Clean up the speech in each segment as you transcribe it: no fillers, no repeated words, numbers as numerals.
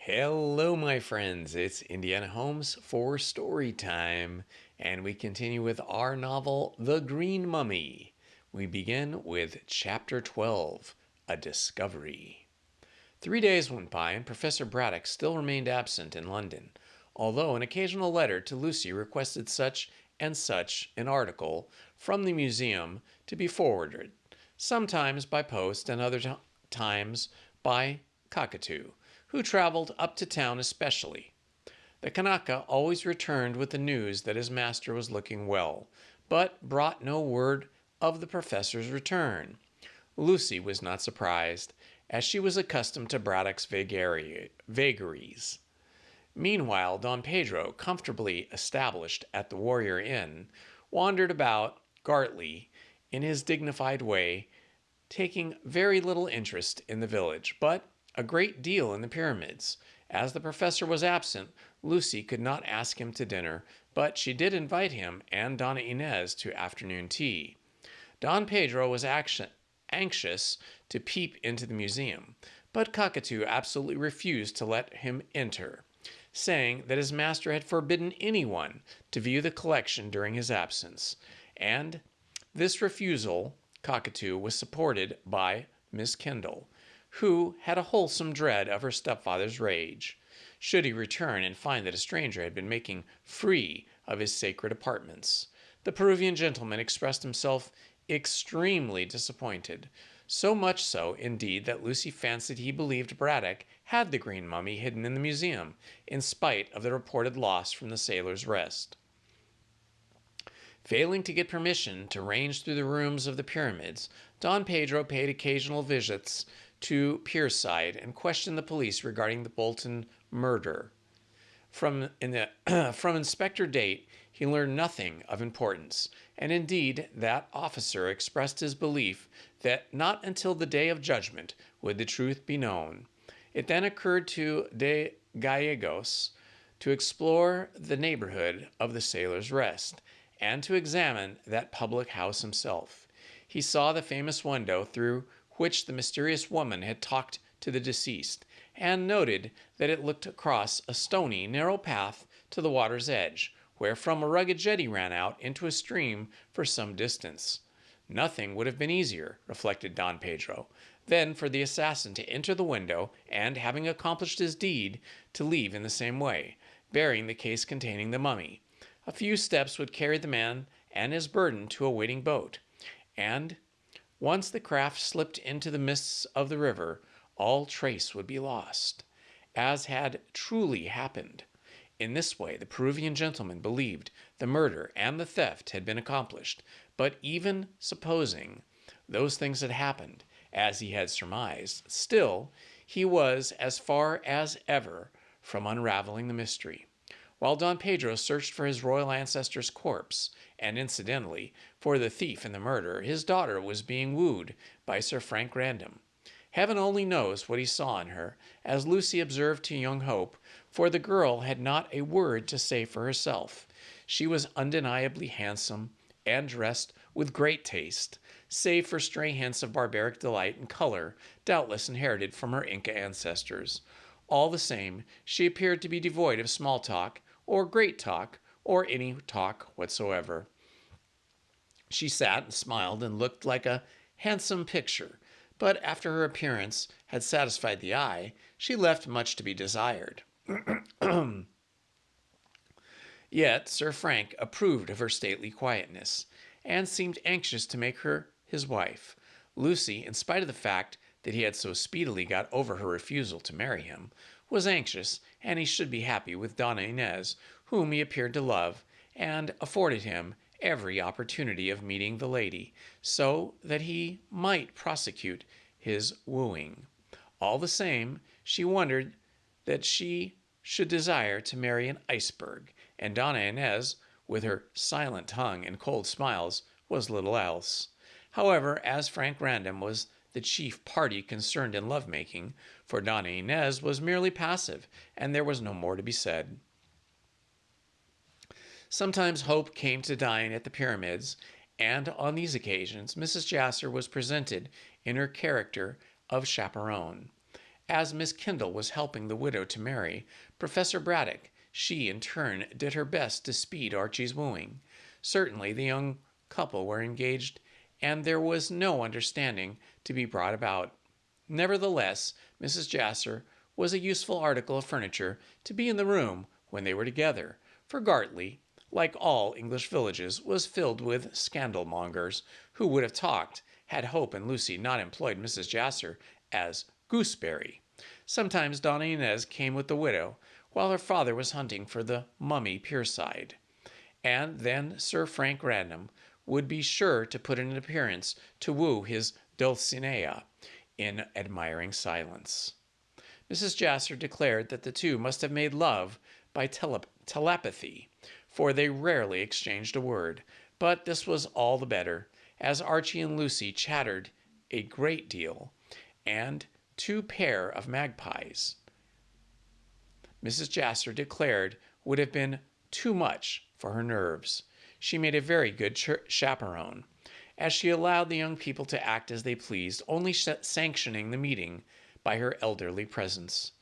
Hello, my friends. It's Indiana Holmes for story time, and we continue with our novel, The Green Mummy. We begin with Chapter 12, A Discovery. 3 days went by, and Professor Braddock still remained absent in London, although an occasional letter to Lucy requested such and such an article from the museum to be forwarded, sometimes by post and other times by Cockatoo, who traveled up to town especially. The Kanaka always returned with the news that his master was looking well, but brought no word of the professor's return. Lucy was not surprised, as she was accustomed to Braddock's vagaries. Meanwhile, Don Pedro, comfortably established at the Warrior Inn, wandered about Gartley in his dignified way, taking very little interest in the village, but a great deal in the pyramids. As the professor was absent, Lucy could not ask him to dinner, but she did invite him and Donna Inez to afternoon tea. Don Pedro was anxious to peep into the museum, but Cockatoo absolutely refused to let him enter, saying that his master had forbidden anyone to view the collection during his absence, and this refusal Cockatoo was supported by Miss Kendall, who had a wholesome dread of her stepfather's rage, should he return and find that a stranger had been making free of his sacred apartments. The Peruvian gentleman expressed himself extremely disappointed, so much so, indeed, that Lucy fancied he believed Braddock had the green mummy hidden in the museum, in spite of the reported loss from the Sailor's Rest. Failing to get permission to range through the rooms of the pyramids, Don Pedro paid occasional visits to Pierside and questioned the police regarding the Bolton murder. From Inspector Date, he learned nothing of importance, and indeed that officer expressed his belief that not until the day of judgment would the truth be known. It then occurred to De Gallegos to explore the neighborhood of the Sailor's Rest, and to examine that public house himself. He saw the famous window through which the mysterious woman had talked to the deceased, and noted that it looked across a stony, narrow path to the water's edge, wherefrom a rugged jetty ran out into a stream for some distance. Nothing would have been easier, reflected Don Pedro, than for the assassin to enter the window and, having accomplished his deed, to leave in the same way, bearing the case containing the mummy. A few steps would carry the man and his burden to a waiting boat, and once the craft slipped into the mists of the river, all trace would be lost, as had truly happened. In this way, the Peruvian gentleman believed the murder and the theft had been accomplished, but even supposing those things had happened, as he had surmised, still he was as far as ever from unraveling the mystery. While Don Pedro searched for his royal ancestor's corpse, and incidentally for the thief in the murder, his daughter was being wooed by Sir Frank Random. Heaven only knows what he saw in her, as Lucy observed to young Hope, for the girl had not a word to say for herself. She was undeniably handsome, and dressed with great taste, save for stray hints of barbaric delight and color, doubtless inherited from her Inca ancestors. All the same, she appeared to be devoid of small talk, or great talk, or any talk whatsoever. She sat and smiled and looked like a handsome picture, but after her appearance had satisfied the eye, she left much to be desired. Yet Sir Frank approved of her stately quietness, and seemed anxious to make her his wife. Lucy, in spite of the fact that he had so speedily got over her refusal to marry him, was anxious, and he should be happy with Donna Inez, whom he appeared to love, and afforded him every opportunity of meeting the lady, so that he might prosecute his wooing. All the same, she wondered that she should desire to marry an iceberg, and Donna Inez, with her silent tongue and cold smiles, was little else. However, as Frank Random was the chief party concerned in love-making, for Donna Inez was merely passive, and there was no more to be said. Sometimes Hope came to dine at the pyramids, and on these occasions Mrs. Jasser was presented in her character of chaperone. As Miss Kendall was helping the widow to marry Professor Braddock, she in turn did her best to speed Archie's wooing. Certainly the young couple were engaged, and there was no understanding to be brought about. Nevertheless, Mrs. Jasser was a useful article of furniture to be in the room when they were together, for Gartley, like all English villages, was filled with scandal-mongers who would have talked had Hope and Lucy not employed Mrs. Jasser as gooseberry. Sometimes Donna Inez came with the widow, while her father was hunting for the mummy Pierside. And then Sir Frank Random would be sure to put in an appearance to woo his Dulcinea in admiring silence. Mrs. Jasser declared that the two must have made love by telepathy, for they rarely exchanged a word. But this was all the better, as Archie and Lucy chattered a great deal, and two pair of magpies, Mrs. Jasser declared, would have been too much for her nerves. She made a very good chaperone, as she allowed the young people to act as they pleased, only sanctioning the meeting by her elderly presence.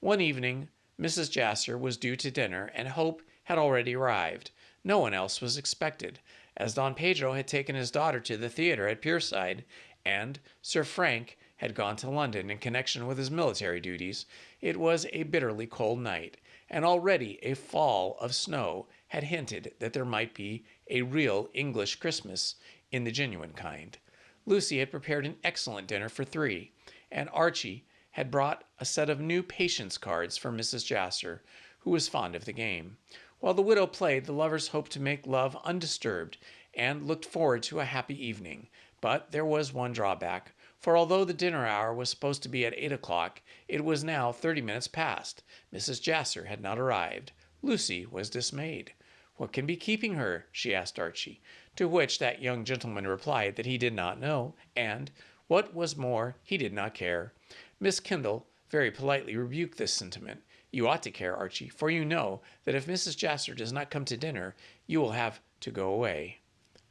One evening, Mrs. Jasser was due to dinner, and Hope had already arrived. No one else was expected, as Don Pedro had taken his daughter to the theater at Pierside, and Sir Frank had gone to London in connection with his military duties. It was a bitterly cold night, and already a fall of snow had hinted that there might be a real English Christmas in the genuine kind. Lucy had prepared an excellent dinner for three, and Archie had brought a set of new patience cards for Mrs. Jasser, who was fond of the game. While the widow played, the lovers hoped to make love undisturbed and looked forward to a happy evening. But there was one drawback, for although the dinner hour was supposed to be at 8 o'clock, it was now 30 minutes past. Mrs. Jasser had not arrived. Lucy was dismayed. "What can be keeping her?" she asked Archie, to which that young gentleman replied that he did not know, and, what was more, he did not care. Miss Kendall very politely rebuked this sentiment. "You ought to care, Archie, for you know that if Mrs. Jasser does not come to dinner, you will have to go away."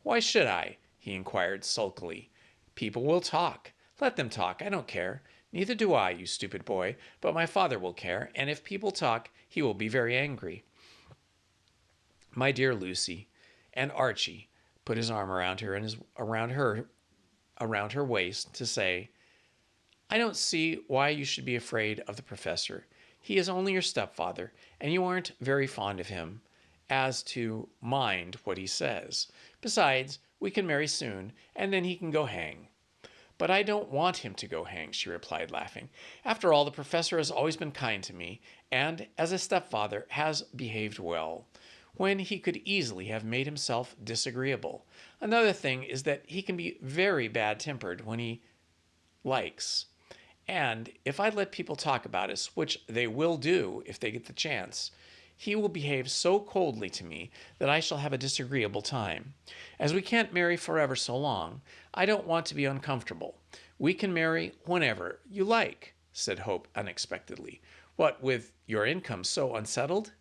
"Why should I?" he inquired sulkily. "People will talk. Let them talk. I don't care. Neither do I, you stupid boy, but my father will care, and if people talk, he will be very angry." "My dear Lucy," and Archie put his arm around her and around her waist to say, "I don't see why you should be afraid of the professor. He is only your stepfather, and you aren't very fond of him as to mind what he says. Besides, we can marry soon, and then he can go hang." "But I don't want him to go hang," she replied, laughing. "After all, the professor has always been kind to me, and, as a stepfather, has behaved well, when he could easily have made himself disagreeable. Another thing is that he can be very bad-tempered when he likes. And if I let people talk about us, which they will do if they get the chance, he will behave so coldly to me that I shall have a disagreeable time. As we can't marry forever so long, I don't want to be uncomfortable. We can marry whenever you like," said Hope unexpectedly. "What, with your income so unsettled?"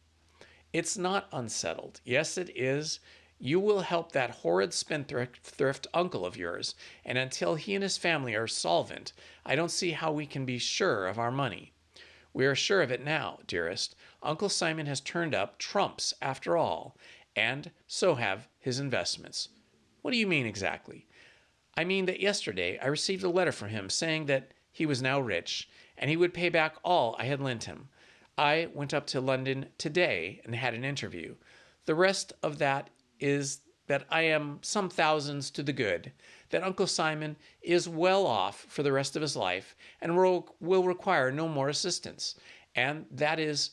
"It's not unsettled. Yes, it is. You will help that horrid spendthrift uncle of yours, and until he and his family are solvent, I don't see how we can be sure of our money." "We are sure of it now, dearest. Uncle Simon has turned up trumps after all, and so have his investments." "What do you mean exactly?" "I mean that yesterday I received a letter from him saying that he was now rich, and he would pay back all I had lent him. I went up to London today and had an interview. The rest of that is that I am some thousands to the good, that Uncle Simon is well off for the rest of his life and will require no more assistance, and that is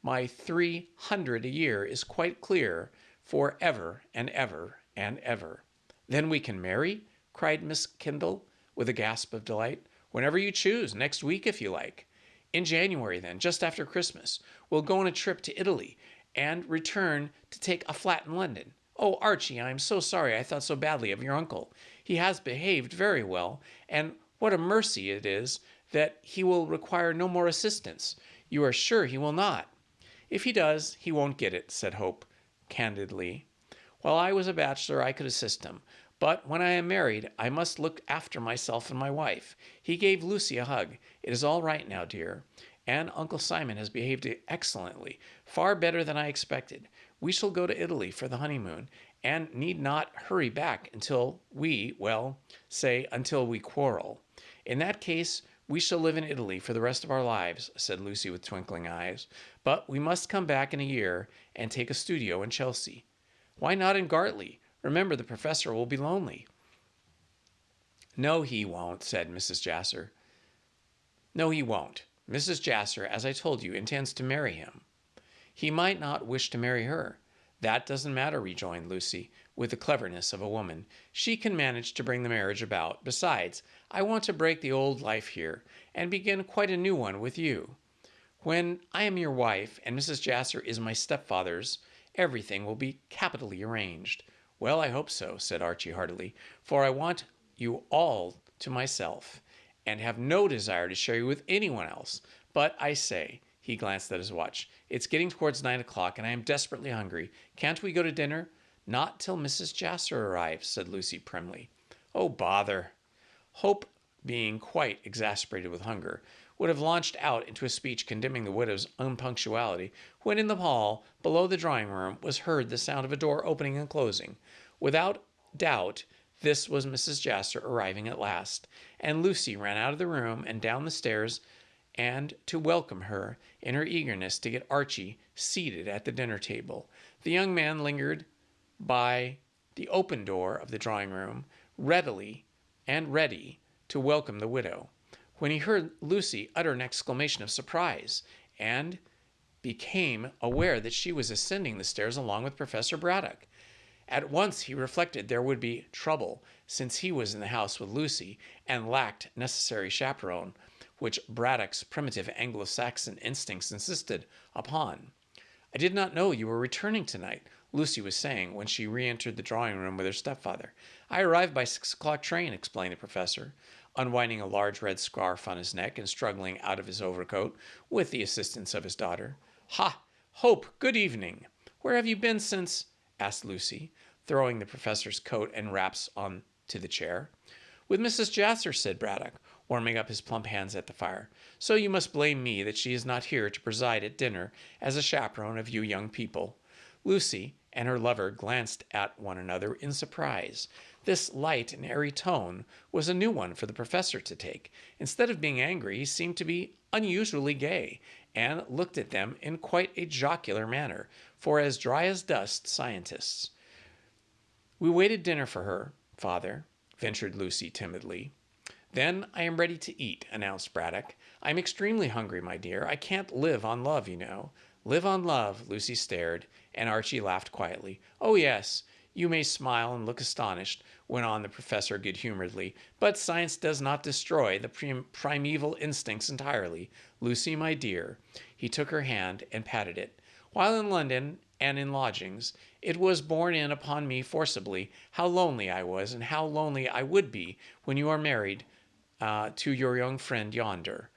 my 300 a year is quite clear for ever and ever and ever." "Then we can marry?" cried Miss Kendall with a gasp of delight. "Whenever you choose, next week if you like." "In January, then, just after Christmas. We'll go on a trip to Italy and return to take a flat in London. Oh, Archie, I am so sorry I thought so badly of your uncle. He has behaved very well, and what a mercy it is that he will require no more assistance. You are sure he will not?" "If he does, he won't get it," said Hope candidly. "While I was a bachelor, I could assist him, But when I am married, I must look after myself and my wife. He gave Lucy a hug. It is all right now, dear. And Uncle Simon has behaved excellently, far better than I expected. We shall go to Italy for the honeymoon, and need not hurry back until until we quarrel. In that case, we shall live in Italy for the rest of our lives, said Lucy with twinkling eyes. But we must come back in a year and take a studio in Chelsea. Why not in Gartley? Remember, the professor will be lonely. No, he won't, said Mrs. Jasser. No, he won't. Mrs. Jasser, as I told you, intends to marry him. He might not wish to marry her. That doesn't matter, rejoined Lucy, with the cleverness of a woman. She can manage to bring the marriage about. Besides, I want to break the old life here and begin quite a new one with you. When I am your wife and Mrs. Jasser is my stepfather's, everything will be capitally arranged. Well, I hope so, said Archie heartily, for I want you all to myself, and have no desire to share you with anyone else. But I say, he glanced at his watch, it's getting towards 9 o'clock, and I am desperately hungry. Can't we go to dinner? Not till Mrs. Jasser arrives, said Lucy primly. Oh, bother. Hope, being quite exasperated with hunger, would have launched out into a speech condemning the widow's unpunctuality, when in the hall, below the drawing-room, was heard the sound of a door opening and closing. Without doubt, this was Mrs. Jasser arriving at last, and Lucy ran out of the room and down the stairs and to welcome her in her eagerness to get Archie seated at the dinner table. The young man lingered by the open door of the drawing-room, ready to welcome the widow, when he heard Lucy utter an exclamation of surprise, and became aware that she was ascending the stairs along with Professor Braddock. At once he reflected there would be trouble, since he was in the house with Lucy, and lacked necessary chaperone, which Braddock's primitive Anglo-Saxon instincts insisted upon. I did not know you were returning tonight, Lucy was saying when she re-entered the drawing-room with her stepfather. I arrived by 6 o'clock train, explained the professor, unwinding a large red scarf on his neck and struggling out of his overcoat with the assistance of his daughter. Ha! Hope, good evening. Where have you been since? Asked Lucy, throwing the professor's coat and wraps on to the chair. With Mrs. Jasser, said Braddock, warming up his plump hands at the fire. So you must blame me that she is not here to preside at dinner as a chaperone of you young people. Lucy and her lover glanced at one another in surprise. This light and airy tone was a new one for the professor to take. Instead of being angry, he seemed to be unusually gay, and looked at them in quite a jocular manner, for as dry as dust scientists. We waited dinner for her, father, ventured Lucy timidly. Then I am ready to eat, announced Braddock. I'm extremely hungry, my dear. I can't live on love, you know. Live on love, Lucy stared, and Archie laughed quietly. Oh, yes, you may smile and look astonished, went on the professor good-humoredly, but science does not destroy the primeval instincts entirely. Lucy, my dear. He took her hand and patted it. While in London and in lodgings, it was borne in upon me forcibly how lonely I was and how lonely I would be when you are married to your young friend yonder.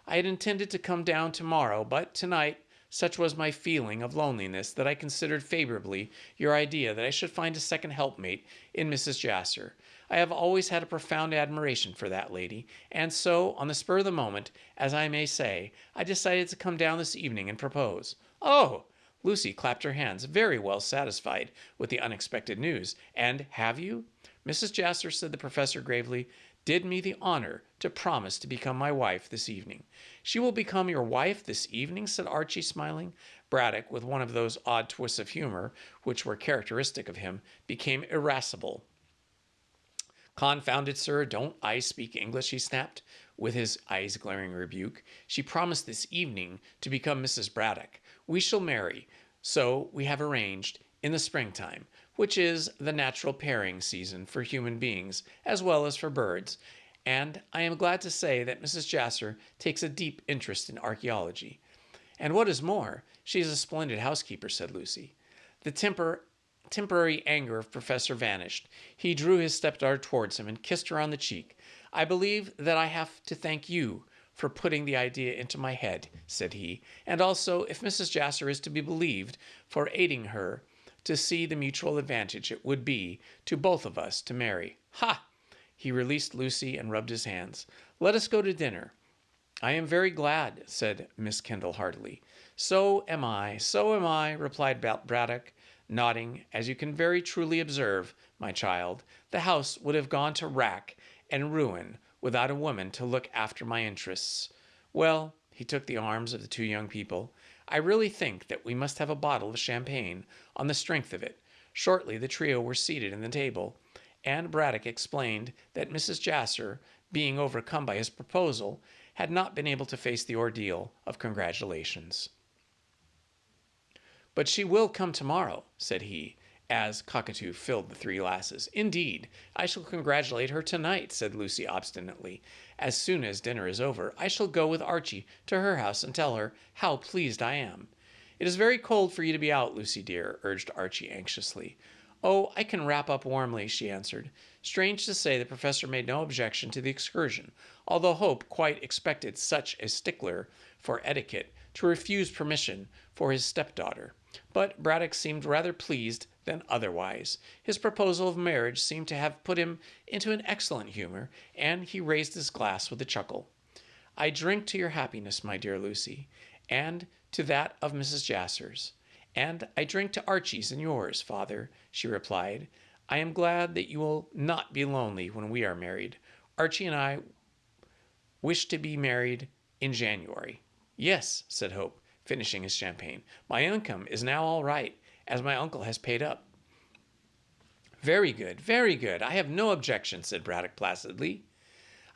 I had intended to come down tomorrow, but tonight such was my feeling of loneliness that I considered favorably your idea that I should find a second helpmate in Mrs. Jasser. I have always had a profound admiration for that lady, and so, on the spur of the moment, as I may say, I decided to come down this evening and propose. Oh! Lucy clapped her hands, very well satisfied with the unexpected news. And have you? Mrs. Jasser, said the professor gravely, did me the honor to promise to become my wife this evening. She will become your wife this evening, said Archie, smiling. Braddock, with one of those odd twists of humor which were characteristic of him, became irascible. Confound it, sir, don't I speak English, he snapped, with his eyes glaring rebuke. She promised this evening to become Mrs. Braddock. We shall marry, so we have arranged, in the springtime, which is the natural pairing season for human beings as well as for birds, and I am glad to say that Mrs. Jasser takes a deep interest in archaeology. And what is more, she is a splendid housekeeper, said Lucy. The temporary anger of Professor vanished. He drew his stepdaughter towards him and kissed her on the cheek. I believe that I have to thank you for putting the idea into my head, said he, and also, if Mrs. Jasser is to be believed, for aiding her to see the mutual advantage it would be to both of us to marry. Ha! He released Lucy and rubbed his hands. Let us go to dinner. I am very glad, said Miss Kendall heartily. So am I, replied Braddock, nodding. As you can very truly observe, my child, the house would have gone to rack and ruin without a woman to look after my interests. Well, he took the arms of the two young people, I really think that we must have a bottle of champagne on the strength of it. Shortly the trio were seated in the table, and Braddock explained that Mrs. Jasser, being overcome by his proposal, had not been able to face the ordeal of congratulations. But she will come tomorrow, said he, as Cockatoo filled the 3 glasses. Indeed, I shall congratulate her tonight, said Lucy obstinately. As soon as dinner is over, I shall go with Archie to her house and tell her how pleased I am. It is very cold for you to be out, Lucy dear, urged Archie anxiously. Oh, I can wrap up warmly, she answered. Strange to say, the professor made no objection to the excursion, although Hope quite expected such a stickler for etiquette to refuse permission for his stepdaughter. But Braddock seemed rather pleased than otherwise. His proposal of marriage seemed to have put him into an excellent humor, and he raised his glass with a chuckle. I drink to your happiness, my dear Lucy, and to that of Mrs. Jasser's. And I drink to Archie's and yours, father, she replied. I am glad that you will not be lonely when we are married. Archie and I wish to be married in January. Yes, said Hope, finishing his champagne. My income is now all right, as my uncle has paid up. Very good, very good. I have no objection, said Braddock placidly.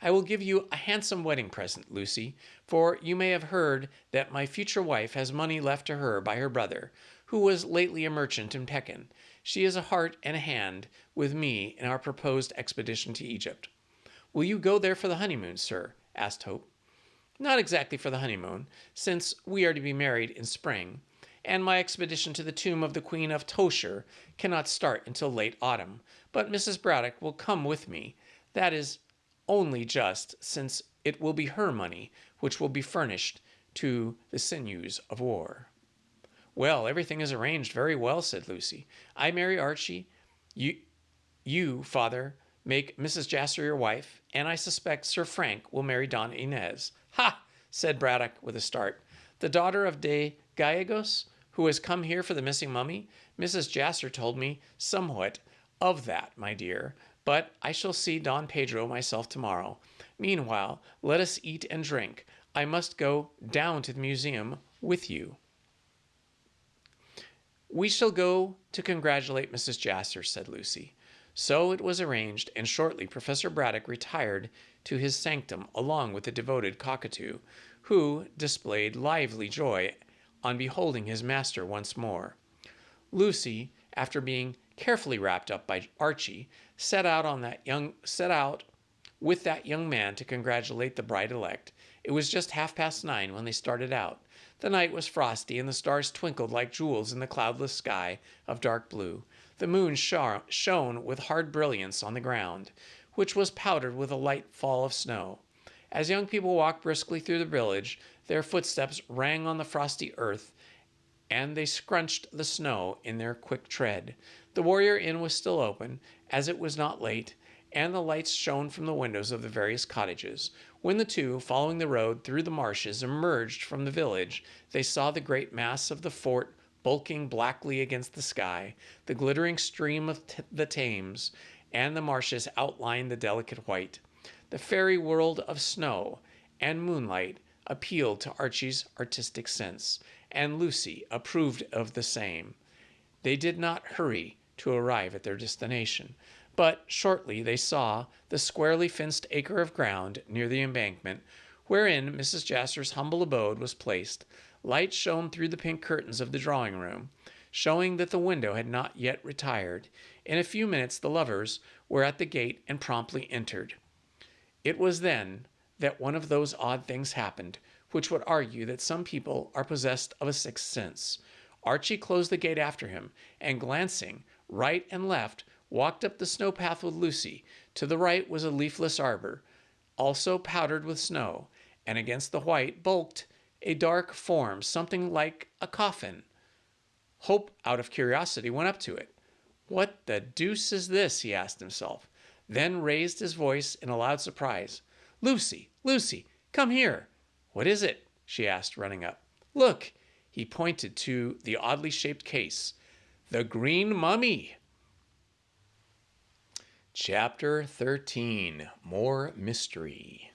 I will give you a handsome wedding present, Lucy, for you may have heard that my future wife has money left to her by her brother, who was lately a merchant in Pekin. She is a heart and a hand with me in our proposed expedition to Egypt. Will you go there for the honeymoon, sir? Asked Hope. Not exactly for the honeymoon, since we are to be married in spring, and my expedition to the tomb of the Queen of Toshire cannot start until late autumn, but Mrs. Braddock will come with me. That is only just, since it will be her money which will be furnished to the sinews of war. Well, everything is arranged very well, said Lucy. I marry Archie. You, father, make Mrs. Jasser your wife, and I suspect Sir Frank will marry Donna Inez. Ha! Said Braddock with a start. The daughter of de Gallegos, who has come here for the missing mummy? Mrs. Jasser told me somewhat of that, my dear, but I shall see Don Pedro myself tomorrow. Meanwhile, let us eat and drink. I must go down to the museum with you. We shall go to congratulate Mrs. Jasser, said Lucy. So it was arranged, and shortly Professor Braddock retired to his sanctum along with the devoted Cockatoo, who displayed lively joy on beholding his master once more. Lucy, after being carefully wrapped up by Archie, set out with that young man to congratulate the bride-elect. It was just 9:30 when they started out. The night was frosty, and the stars twinkled like jewels in the cloudless sky of dark blue. The moon shone with hard brilliance on the ground, which was powdered with a light fall of snow. As young people walked briskly through the village, their footsteps rang on the frosty earth, and they scrunched the snow in their quick tread. The Warrior Inn was still open, as it was not late, and the lights shone from the windows of the various cottages. When the two, following the road through the marshes, emerged from the village, they saw the great mass of the fort bulking blackly against the sky, the glittering stream of the Thames, and the marshes outlined the delicate white. The fairy world of snow and moonlight appealed to Archie's artistic sense, and Lucy approved of the same. They did not hurry to arrive at their destination, but shortly they saw the squarely fenced acre of ground near the embankment, wherein Mrs. Jasser's humble abode was placed. Light shone through the pink curtains of the drawing-room, showing that the window had not yet retired. In a few minutes the lovers were at the gate and promptly entered. It was then that one of those odd things happened, which would argue that some people are possessed of a sixth sense. Archie closed the gate after him, and glancing right and left, walked up the snow path with Lucy. To the right was a leafless arbor, also powdered with snow, and against the white bulked a dark form, something like a coffin. Hope, out of curiosity, went up to it. "What the deuce is this?" he asked himself, then raised his voice in a loud surprise. "Lucy, Lucy, come here." "What is it?" she asked, running up. "Look." He pointed to the oddly shaped case. "The Green Mummy." Chapter 13. More Mystery.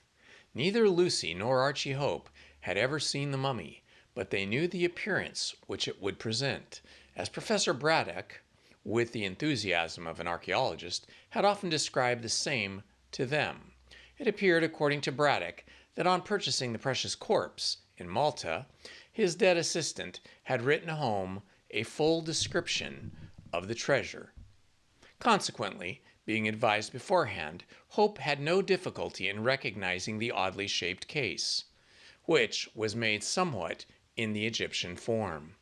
Neither Lucy nor Archie Hope had ever seen the mummy, but they knew the appearance which it would present, as Professor Braddock, with the enthusiasm of an archaeologist, had often described the same to them. It appeared, according to Braddock, that on purchasing the precious corpse in Malta, his dead assistant had written home a full description of the treasure. Consequently, being advised beforehand, Hope had no difficulty in recognizing the oddly shaped case, which was made somewhat in the Egyptian form.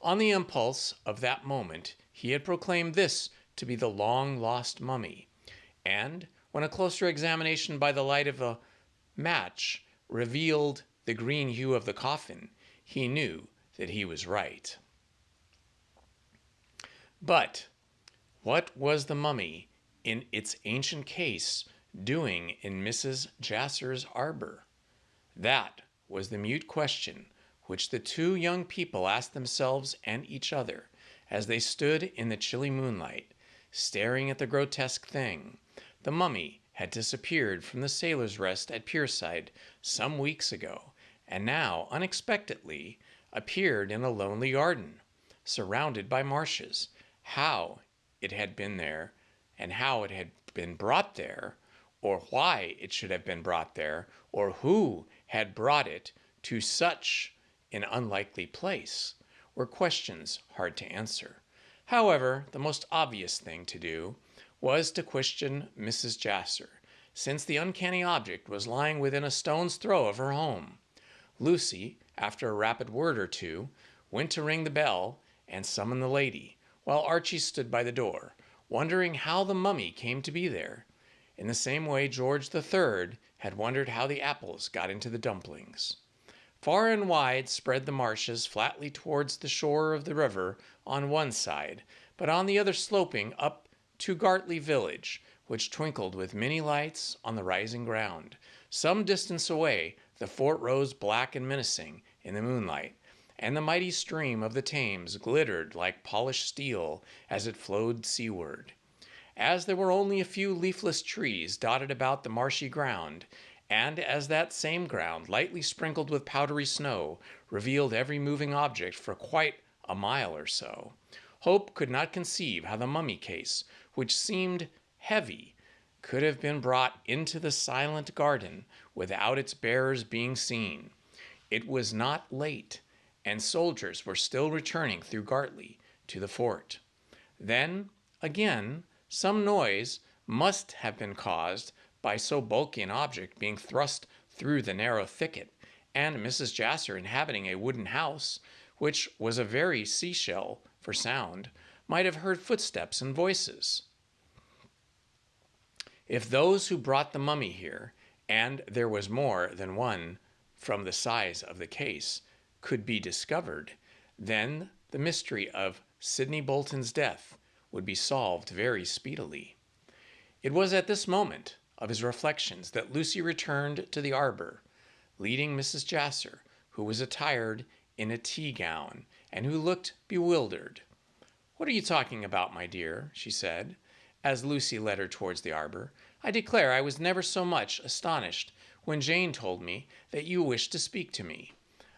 On the impulse of that moment, he had proclaimed this to be the long-lost mummy, and when a closer examination by the light of a match revealed the green hue of the coffin, he knew that he was right. But what was the mummy in its ancient case doing in Mrs. Jasser's arbor? That was the mute question which the two young people asked themselves and each other as they stood in the chilly moonlight, staring at the grotesque thing. The mummy had disappeared from the Sailor's Rest at Pierside some weeks ago, and now, unexpectedly, appeared in a lonely garden, surrounded by marshes. How it had been there, and how it had been brought there, or why it should have been brought there, or who had brought it to such an unlikely place, were questions hard to answer. However, the most obvious thing to do was to question Mrs. Jasser, since the uncanny object was lying within a stone's throw of her home. Lucy, after a rapid word or two, went to ring the bell and summon the lady, while Archie stood by the door, wondering how the mummy came to be there, in the same way George III had wondered how the apples got into the dumplings. Far and wide spread the marshes flatly towards the shore of the river on one side, but on the other sloping up to Gartley village, which twinkled with many lights on the rising ground. Some distance away, the fort rose black and menacing in the moonlight, and the mighty stream of the Thames glittered like polished steel as it flowed seaward. As there were only a few leafless trees dotted about the marshy ground, and as that same ground, lightly sprinkled with powdery snow, revealed every moving object for quite a mile or so, Hope could not conceive how the mummy case, which seemed heavy, could have been brought into the silent garden without its bearers being seen. It was not late, and soldiers were still returning through Gartley to the fort. Then, again, some noise must have been caused by so bulky an object being thrust through the narrow thicket, and Mrs. Jasser, inhabiting a wooden house, which was a very seashell for sound, might have heard footsteps and voices. If those who brought the mummy here, and there was more than one from the size of the case, could be discovered, then the mystery of Sidney Bolton's death would be solved very speedily. It was at this moment of his reflections that Lucy returned to the arbor, leading Mrs. Jasser, who was attired in a tea gown and who looked bewildered. "What are you talking about, my dear?" she said, as Lucy led her towards the arbor. "I declare I was never so much astonished when Jane told me that you wished to speak to me.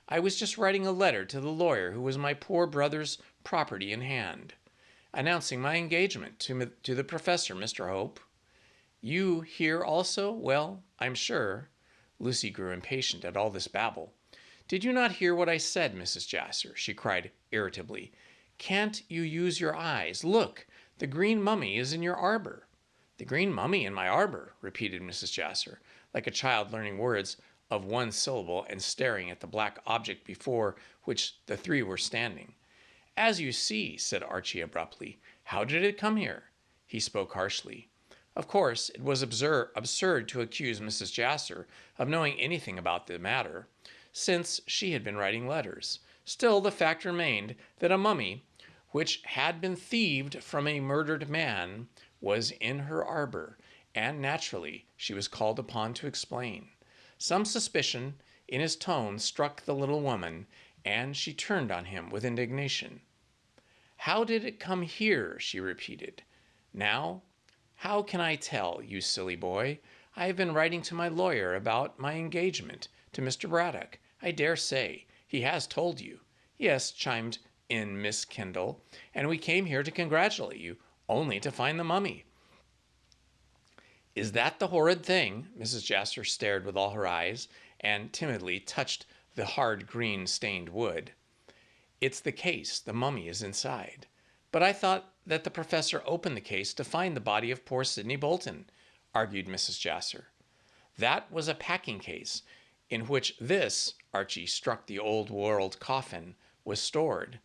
I was just writing a letter to the lawyer who was my poor brother's property in hand, announcing my engagement to the professor, Mr. Hope." "You here also? Well, I'm sure." Lucy grew impatient at all this babble. "Did you not hear what I said, Mrs. Jasser?" she cried irritably. "Can't you use your eyes? Look, the green mummy is in your arbor." "The green mummy in my arbor," repeated Mrs. Jasser, like a child learning words of one syllable and staring at the black object before which the three were standing. "As you see," said Archie abruptly. "How did it come here?" He spoke harshly. Of course, it was absurd to accuse Mrs. Jasser of knowing anything about the matter, since she had been writing letters. Still, the fact remained that a mummy, which had been thieved from a murdered man, was in her arbor, and naturally she was called upon to explain. Some suspicion in his tone struck the little woman, and she turned on him with indignation. "How did it come here?" she repeated. "Now, how can I tell, you silly boy? I have been writing to my lawyer about my engagement to Mr. Braddock. I dare say he has told you." "Yes," chimed in Miss Kendall, "and we came here to congratulate you, only to find the mummy." "Is that the horrid thing?" Mrs. Jasper stared with all her eyes, and timidly touched the hard green stained wood. "It's the case. The mummy is inside." "But I thought that the professor opened the case to find the body of poor Sidney Bolton," argued Mrs. Jasper. "That was a packing case in which this," Archie struck the old world coffin, "was stored.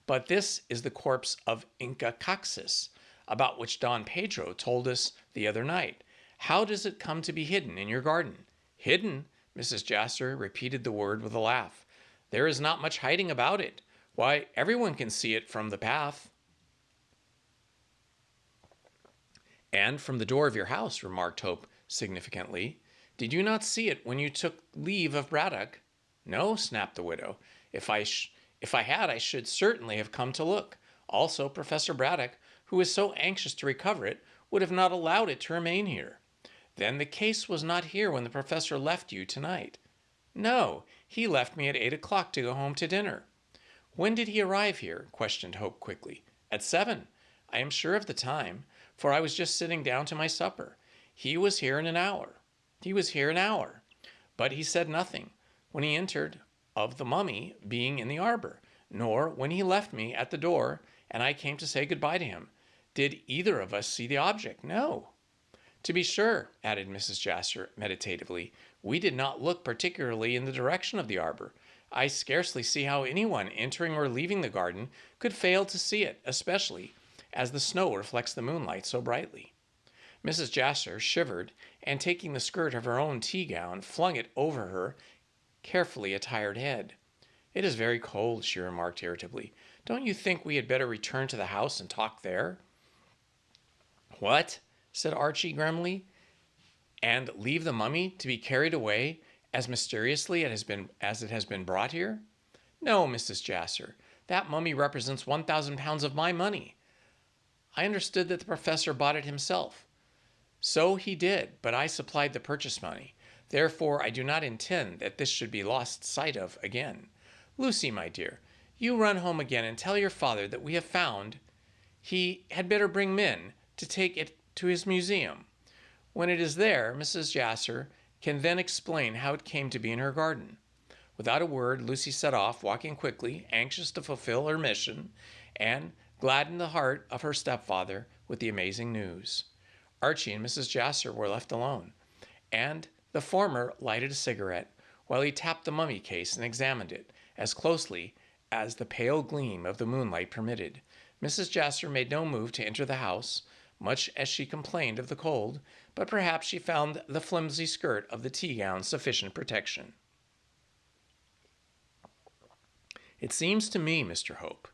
But this is the corpse of Inca Coxis, about which Don Pedro told us the other night. How does it come to be hidden in your garden?" "Hidden?" Mrs. Jasper repeated the word with a laugh. "There is not much hiding about it. Why, everyone can see it from the path." "And from the door of your house," remarked Hope significantly. "Did you not see it when you took leave of Braddock?" "No," snapped the widow. If I had, I should certainly have come to look. Also, Professor Braddock, who is so anxious to recover it, would have not allowed it to remain here." "Then the case was not here when the professor left you tonight?" "No, he left me at 8 o'clock to go home to dinner." "When did he arrive here?" questioned Hope quickly. "At 7. I am sure of the time, for I was just sitting down to my supper. He was here an hour. But he said nothing, when he entered, of the mummy being in the arbor, nor when he left me at the door and I came to say goodbye to him. Did either of us see the object? No." "To be sure," added Mrs. Jasper meditatively, "we did not look particularly in the direction of the arbor. I scarcely see how anyone entering or leaving the garden could fail to see it, especially as the snow reflects the moonlight so brightly." Mrs. Jasper shivered, and taking the skirt of her own tea gown, flung it over her carefully attired head. "It is very cold," she remarked irritably. "Don't you think we had better return to the house and talk there?" "What?" said Archie grimly. "And leave the mummy to be carried away as mysteriously as it has been brought here? No, Mrs. Jasper, that mummy represents 1,000 pounds of my money. I understood that the professor bought it himself." "So he did, but I supplied the purchase money. Therefore, I do not intend that this should be lost sight of again. Lucy, my dear, you run home again and tell your father that we have found. He had better bring men to take it to his museum. When it is there, Mrs. Jasper can then explain how it came to be in her garden." Without a word, Lucy set off, walking quickly, anxious to fulfill her mission, and gladden the heart of her stepfather with the amazing news. Archie and Mrs. Jasper were left alone, and the former lighted a cigarette while he tapped the mummy case and examined it as closely as the pale gleam of the moonlight permitted. Mrs. Jasper made no move to enter the house, much as she complained of the cold, but perhaps she found the flimsy skirt of the tea gown sufficient protection. "It seems to me, Mr. Hope,"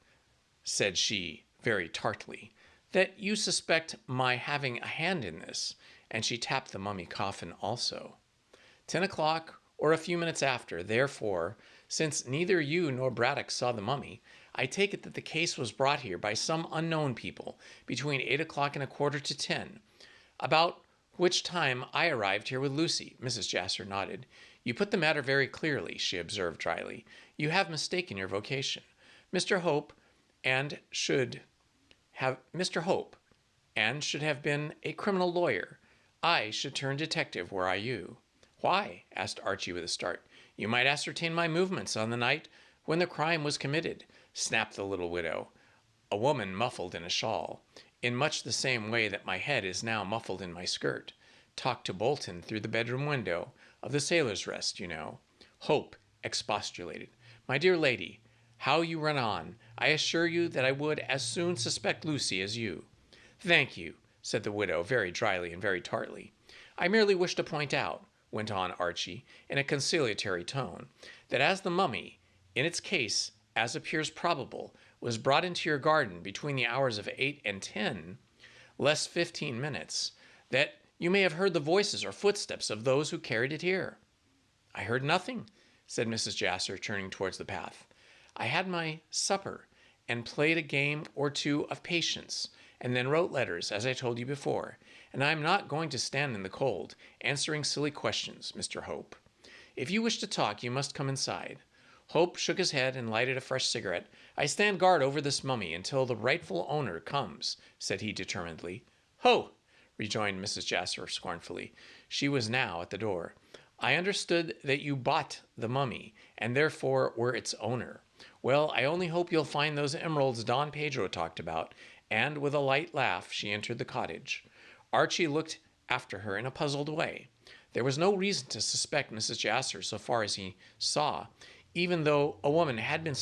said she very tartly, "that you suspect my having a hand in this," and she tapped the mummy coffin also. 10 o'clock, or a few minutes after, therefore, since neither you nor Braddock saw the mummy, I take it that the case was brought here by some unknown people between 8 o'clock and 9:45, about which time I arrived here with Lucy." Mrs. Jasper nodded. "You put the matter very clearly," she observed dryly. "You have mistaken your vocation. Mr. Hope and should have been a criminal lawyer. I should turn detective were I you." "Why?" asked Archie with a start. "You might ascertain my movements on the night when the crime was committed," snapped the little widow, a woman muffled in a shawl, "in much the same way that my head is now muffled in my skirt. Talk to Bolton through the bedroom window of the Sailor's Rest, you know." Hope expostulated. "My dear lady, how you run on! I assure you that I would as soon suspect Lucy as you." "Thank you," said the widow very dryly and very tartly. "I merely wish to point out," went on Archie in a conciliatory tone, "that as the mummy, in its case, as appears probable, was brought into your garden between the hours of 8 and 10, less 15 minutes, that you may have heard the voices or footsteps of those who carried it here?" "I heard nothing," said Mrs. Jasser, turning towards the path. "I had my supper and played a game or two of patience, and then wrote letters, as I told you before, and I am not going to stand in the cold, answering silly questions, Mr. Hope. If you wish to talk, you must come inside." Hope shook his head and lighted a fresh cigarette. "I stand guard over this mummy until the rightful owner comes," said he determinedly. "Ho!" rejoined Mrs. Jasper scornfully. She was now at the door. "I understood that you bought the mummy, and therefore were its owner. Well, I only hope you'll find those emeralds Don Pedro talked about," and with a light laugh she entered the cottage. Archie looked after her in a puzzled way. There was no reason to suspect Mrs. Jasser so far as he saw, even though a woman had been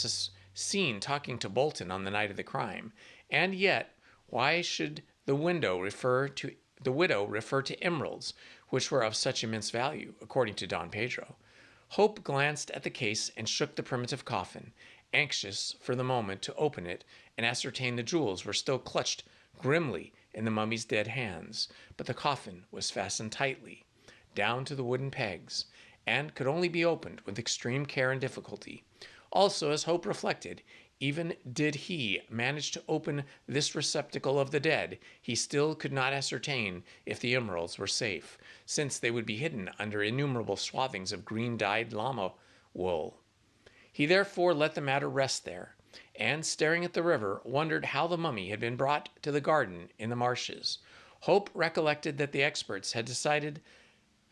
seen talking to Bolton on the night of the crime. And yet, why should the widow refer to emeralds, which were of such immense value, according to Don Pedro? Hope glanced at the case and shook the primitive coffin, anxious for the moment to open it and ascertain the jewels were still clutched grimly in the mummy's dead hands. But the coffin was fastened tightly down to the wooden pegs, and could only be opened with extreme care and difficulty. Also, as Hope reflected, even did he manage to open this receptacle of the dead, he still could not ascertain if the emeralds were safe, since they would be hidden under innumerable swathings of green-dyed llama wool. He therefore let the matter rest there, and, staring at the river, wondered how the mummy had been brought to the garden in the marshes. Hope recollected that the experts had decided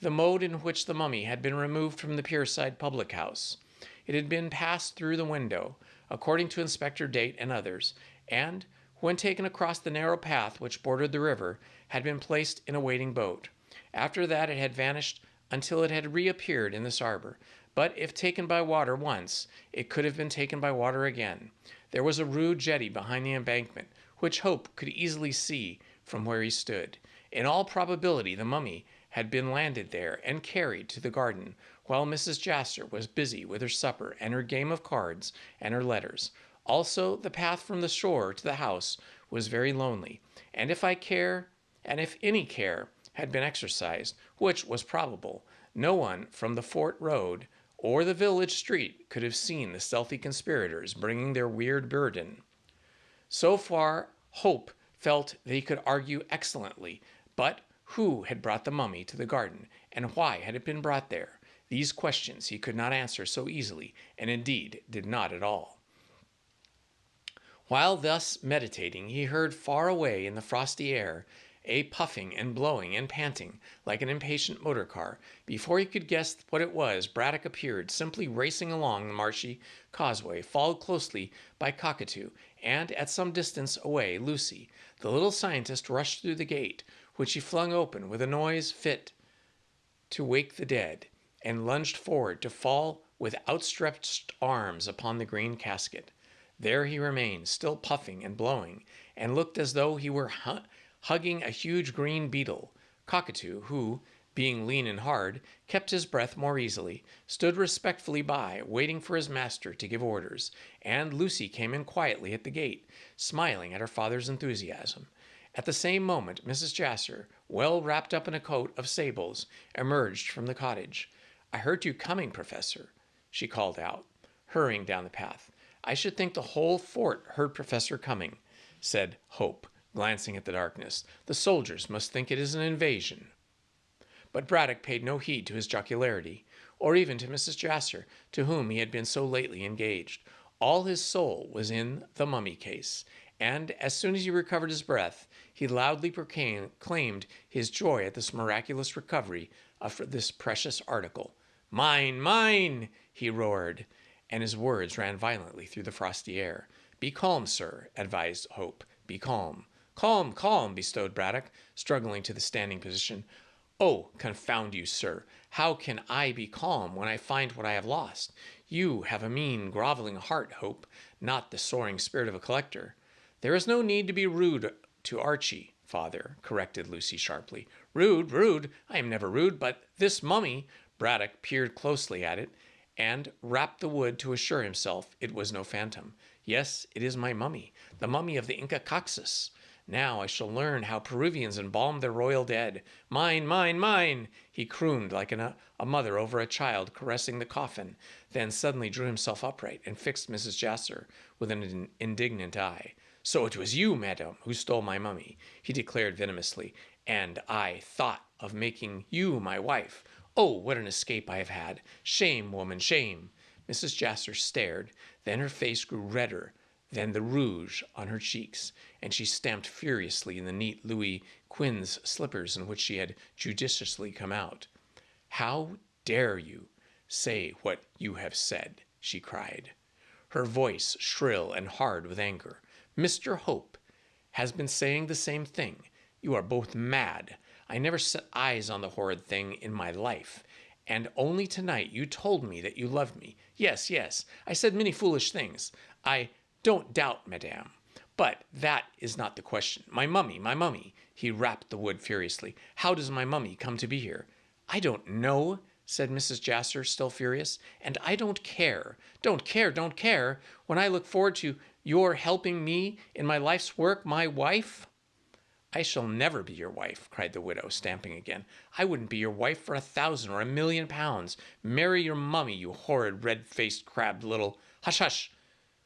the mode in which the mummy had been removed from the Pierside public house. It had been passed through the window, according to Inspector Date and others, and, when taken across the narrow path which bordered the river, had been placed in a waiting boat. After that it had vanished until it had reappeared in this arbor. But if taken by water once, it could have been taken by water again. There was a rude jetty behind the embankment, which Hope could easily see from where he stood. In all probability, the mummy had been landed there and carried to the garden, while Mrs. Jasser was busy with her supper and her game of cards and her letters. Also, the path from the shore to the house was very lonely, and if any care had been exercised, which was probable, no one from the fort road or the village street could have seen the stealthy conspirators bringing their weird burden. So far, Hope felt that he could argue excellently, but who had brought the mummy to the garden, and why had it been brought there? These questions he could not answer so easily, and indeed did not at all. While thus meditating, he heard far away in the frosty air a puffing and blowing and panting like an impatient motor car. Before he could guess what it was, Braddock appeared, simply racing along the marshy causeway, followed closely by Cockatoo, and at some distance away, Lucy. The little scientist rushed through the gate, which he flung open with a noise fit to wake the dead, and lunged forward to fall with outstretched arms upon the green casket. There he remained, still puffing and blowing, and looked as though he were hugging a huge green beetle. Cockatoo, who, being lean and hard, kept his breath more easily, stood respectfully by, waiting for his master to give orders, and Lucy came in quietly at the gate, smiling at her father's enthusiasm. At the same moment, Mrs. Jasser, well wrapped up in a coat of sables, emerged from the cottage. "I heard you coming, Professor," she called out, hurrying down the path. "I should think the whole fort heard Professor coming," said Hope, glancing at the darkness. "The soldiers must think it is an invasion." But Braddock paid no heed to his jocularity, or even to Mrs. Jasser, to whom he had been so lately engaged. All his soul was in the mummy case, and as soon as he recovered his breath, he loudly proclaimed his joy at this miraculous recovery of this precious article. "Mine, mine!" he roared, and his words ran violently through the frosty air. "Be calm, sir," advised Hope. "Be calm." "Calm, calm," bestowed Braddock, struggling to the standing position. "Oh, confound you, sir! How can I be calm when I find what I have lost? You have a mean, groveling heart, Hope, not the soaring spirit of a collector." "There is no need to be rude to Archie, father," corrected Lucy sharply. "Rude, rude! I am never rude, but this mummy—" Braddock peered closely at it, and rapped the wood to assure himself it was no phantom. Yes, it is my mummy, the mummy of the Inca Coxus. Now I shall learn how Peruvians embalm their royal dead. Mine, mine, mine! He crooned like a mother over a child caressing the coffin, then suddenly drew himself upright and fixed Mrs. Jasser with an indignant eye. So it was you, madame, who stole my mummy, he declared venomously, and I thought of making you my wife. Oh, what an escape I have had! Shame, woman, shame! Mrs. Jasser stared, then her face grew redder than the rouge on her cheeks, and she stamped furiously in the neat Louis Quinze slippers in which she had judiciously come out. How dare you say what you have said? She cried, her voice shrill and hard with anger. Mr. Hope has been saying the same thing. You are both mad. I never set eyes on the horrid thing in my life. And only tonight you told me that you loved me. Yes, yes, I said many foolish things. I don't doubt, madame. But that is not the question. My mummy, my mummy. He rapped the wood furiously. How does my mummy come to be here? I don't know, said Mrs. Jasser, still furious. And I don't care. Don't care, don't care. When I look forward to your helping me in my life's work, my wife. I shall never be your wife, cried the widow, stamping again. I wouldn't be your wife for 1,000 or 1,000,000 pounds. Marry your mummy, you horrid, red-faced, crabbed little— Hush, hush,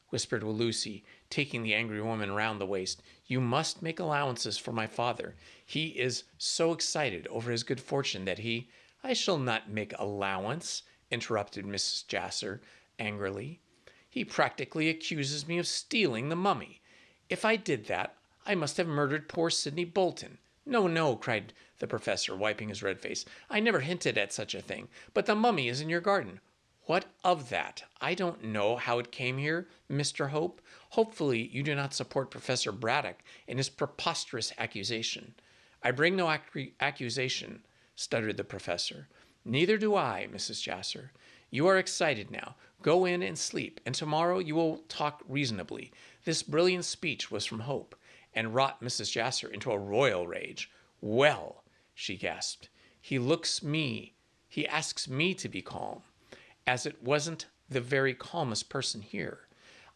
whispered Lucy, taking the angry woman round the waist. You must make allowances for my father. He is so excited over his good fortune that he— I shall not make allowance, interrupted Mrs. Jasser angrily. He practically accuses me of stealing the mummy. If I did that, I must have murdered poor Sidney Bolton. No, no, cried the professor, wiping his red face. I never hinted at such a thing. But the mummy is in your garden. What of that? I don't know how it came here, Mr. Hope. Hopefully you do not support Professor Braddock in his preposterous accusation. I bring no accusation, stuttered the professor. Neither do I, Mrs. Jasser. You are excited now. Go in and sleep, and tomorrow you will talk reasonably. This brilliant speech was from Hope, and wrought Mrs. Jasser into a royal rage. Well, she gasped, he asks me to be calm, as it wasn't the very calmest person here.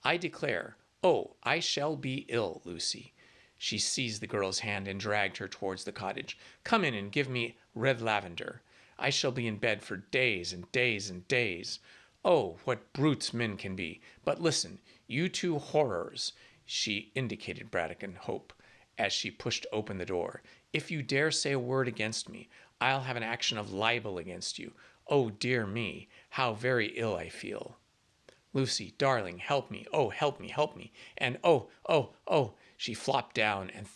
I declare, oh, I shall be ill, Lucy. She seized the girl's hand and dragged her towards the cottage. Come in and give me red lavender. I shall be in bed for days and days and days. Oh, what brutes men can be. But listen, you two horrors, she indicated Braddock and Hope as she pushed open the door. If you dare say a word against me, I'll have an action of libel against you. Oh, dear me, how very ill I feel. Lucy, darling, help me. Oh, help me, help me. And oh, oh, oh, she flopped down and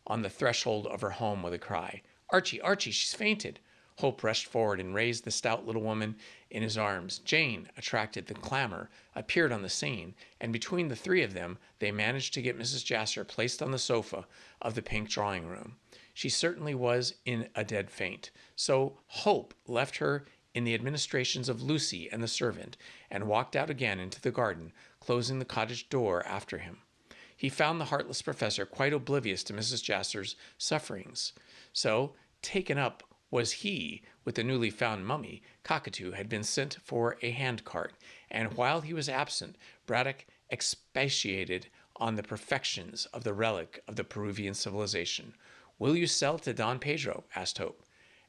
on the threshold of her home with a cry. Archie, Archie, she's fainted. Hope rushed forward and raised the stout little woman in his arms. Jane, attracted the clamor, appeared on the scene, and between the three of them, they managed to get Mrs. Jasser placed on the sofa of the pink drawing room. She certainly was in a dead faint, so Hope left her in the administrations of Lucy and the servant, and walked out again into the garden, closing the cottage door after him. He found the heartless professor quite oblivious to Mrs. Jasser's sufferings. So, taken up was he with the newly found mummy, Cockatoo had been sent for a handcart, and while he was absent, Braddock expatiated on the perfections of the relic of the Peruvian civilization. Will you sell to Don Pedro? Asked Hope.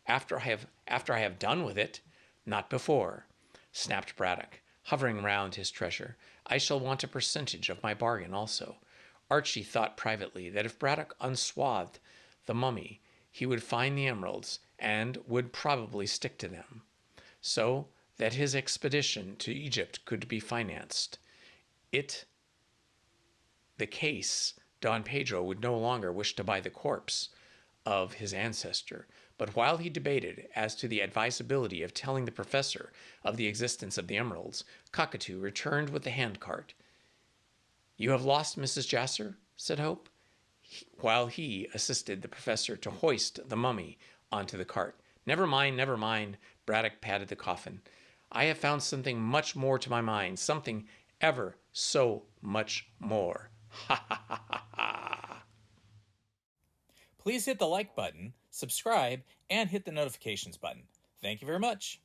After I have done with it. Not before, snapped Braddock, hovering round his treasure. I shall want a percentage of my bargain also. Archie thought privately that if Braddock unswathed the mummy, he would find the emeralds and would probably stick to them, so that his expedition to Egypt could be financed. The case, Don Pedro would no longer wish to buy the corpse of his ancestor, but while he debated as to the advisability of telling the professor of the existence of the emeralds, Cockatoo returned with the handcart. You have lost Mrs. Jasser? Said Hope, while he assisted the professor to hoist the mummy onto the cart. Never mind, Braddock patted the coffin. I have found something much more to my mind, something ever so much more. Ha ha ha ha ha. Please hit the like button, subscribe, and hit the notifications button. Thank you very much.